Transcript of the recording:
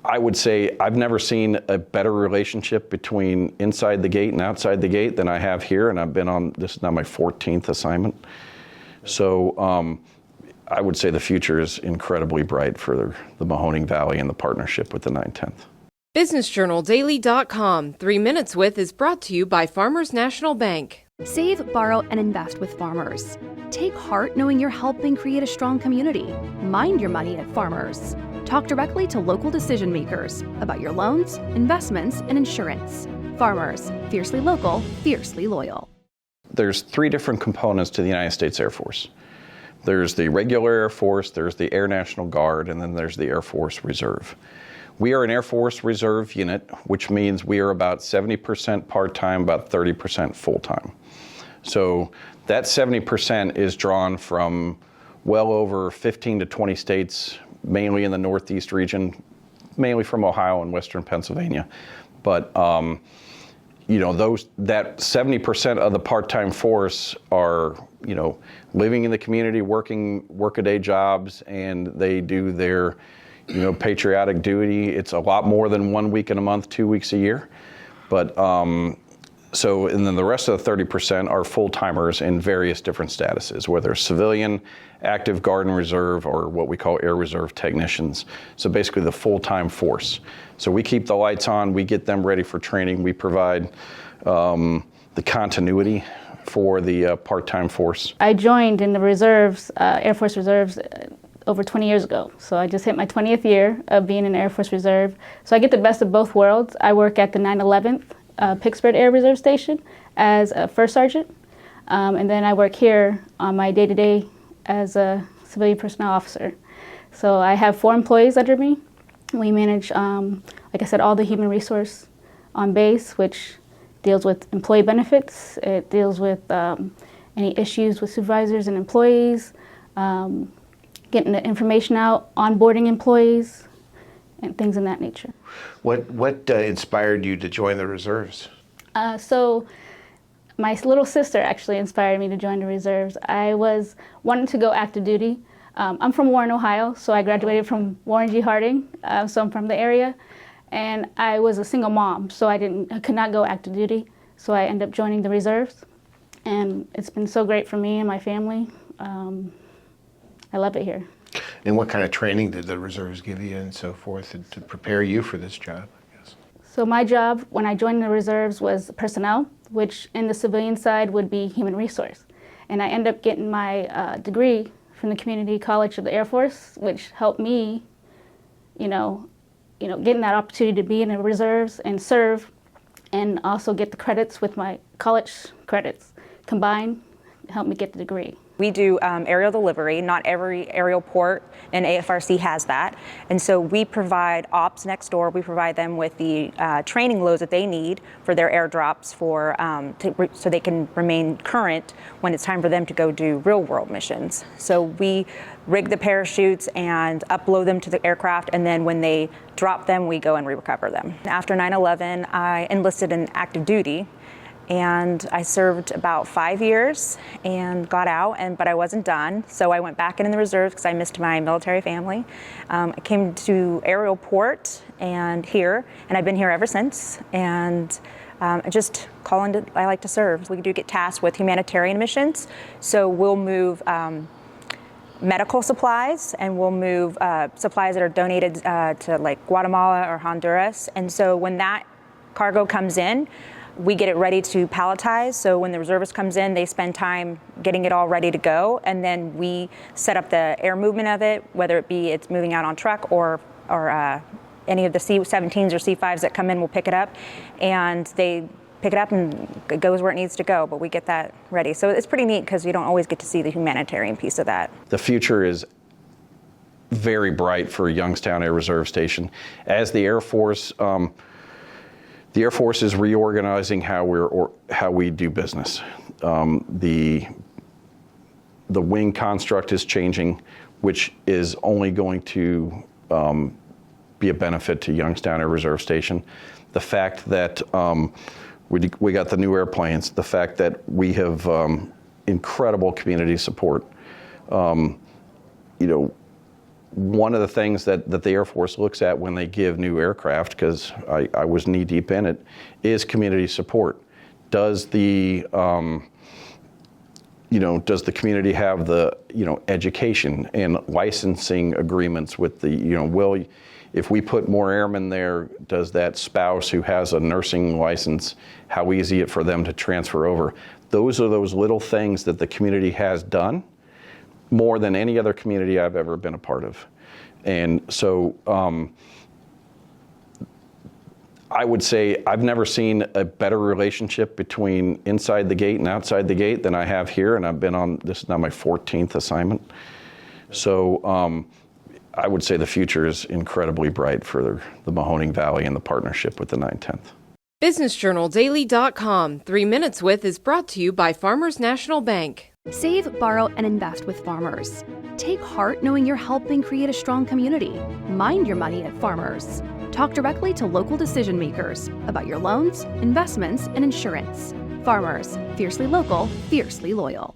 I would say I've never seen a better relationship between inside the gate and outside the gate than I have here, and I've been on, this is now my 14th assignment. So I would say the future is incredibly bright for the Mahoning Valley and the partnership with the 910th. BusinessJournalDaily.com 3 Minutes With is brought to you by Farmers National Bank. Save, borrow, and invest with Farmers. Take heart knowing you're helping create a strong community. Mind your money at Farmers. Talk directly to local decision makers about your loans, investments, and insurance. Farmers, fiercely local, fiercely loyal. There's 3 different components to the United States Air Force. There's the regular Air Force, there's the Air National Guard, and then there's the Air Force Reserve. We are an Air Force Reserve unit, which means we are about 70% part-time, about 30% full-time. So that 70% is drawn from well over 15 to 20 states, mainly in the Northeast region, mainly from Ohio and Western Pennsylvania. But you know, that 70% of the part-time force are, you know, living in the community, working workaday jobs, and they do their, you know, patriotic duty. It's a lot more than 1 week in a month, 2 weeks a year. But so, and then the rest of the 30% are full-timers in various different statuses, whether civilian, active Guard and Reserve, or what we call Air Reserve technicians. So basically the full-time force. So we keep the lights on, we get them ready for training, we provide the continuity for the part-time force. I joined in the reserves, Air Force Reserves, over 20 years ago. So I just hit my 20th year of being in Air Force Reserve. So I get the best of both worlds. I work at the 911th Pittsburgh Air Reserve Station as a first sergeant. And then I work here on my day-to-day as a civilian personnel officer. So I have 4 employees under me. We manage, like I said, all the human resource on base, which deals with employee benefits. It deals with any issues with supervisors and employees, getting the information out, onboarding employees, and things in that nature. What inspired you to join the reserves? So my little sister actually inspired me to join the reserves. I was wanting to go active duty. I'm from Warren, Ohio, so I graduated from Warren G. Harding, so I'm from the area. And I was a single mom, so I could not go active duty. So I ended up joining the reserves, and it's been so great for me and my family. I love it here. And what kind of training did the reserves give you and so forth to prepare you for this job, I guess? So my job when I joined the reserves was personnel, which in the civilian side would be human resource. And I ended up getting my degree from the Community College of the Air Force, which helped me, getting that opportunity to be in the reserves and serve, and also get the credits with my college credits combined, helped me get the degree. We do aerial delivery. Not every aerial port in AFRC has that. And so we provide ops next door. We provide them with the training loads that they need for their airdrops so they can remain current when it's time for them to go do real world missions. So we rig the parachutes and upload them to the aircraft, and then when they drop them, we go and recover them. After 9/11, I enlisted in active duty. And I served about 5 years and got out, but I wasn't done. So I went back in the reserves because I missed my military family. I came to aerial port and I've been here ever since. And I just I like to serve. We do get tasked with humanitarian missions. So we'll move medical supplies, and we'll move supplies that are donated to like Guatemala or Honduras. And so when that cargo comes in, we get it ready to palletize. So when the reservist comes in, they spend time getting it all ready to go, and then we set up the air movement of it, whether it be it's moving out on truck or any of the C-17s or C-5s that come in will pick it up, and they pick it up and it goes where it needs to go, but we get that ready. So it's pretty neat because you don't always get to see the humanitarian piece of that. The future is very bright for Youngstown Air Reserve Station. As the Air Force is reorganizing how we do business. The wing construct is changing, which is only going to be a benefit to Youngstown Air Reserve Station. The fact that we got the new airplanes, the fact that we have incredible community support. one of the things that the Air Force looks at when they give new aircraft, because I was knee deep in it, is community support. Does the does the community have the education and licensing agreements with the if we put more airmen there, does that spouse who has a nursing license, how easy it for them to transfer over? Those are those little things that the community has done more than any other community I've ever been a part of. And so I would say I've never seen a better relationship between inside the gate and outside the gate than I have here, and I've been on, this is now my 14th assignment. So I would say the future is incredibly bright for the Mahoning Valley and the partnership with the 910th. BusinessJournalDaily.com 3 Minutes With is brought to you by Farmers National Bank. Save, borrow, and invest with Farmers. Take heart knowing you're helping create a strong community. Mind your money at Farmers. Talk directly to local decision makers about your loans, investments, and insurance. Farmers, fiercely local, fiercely loyal.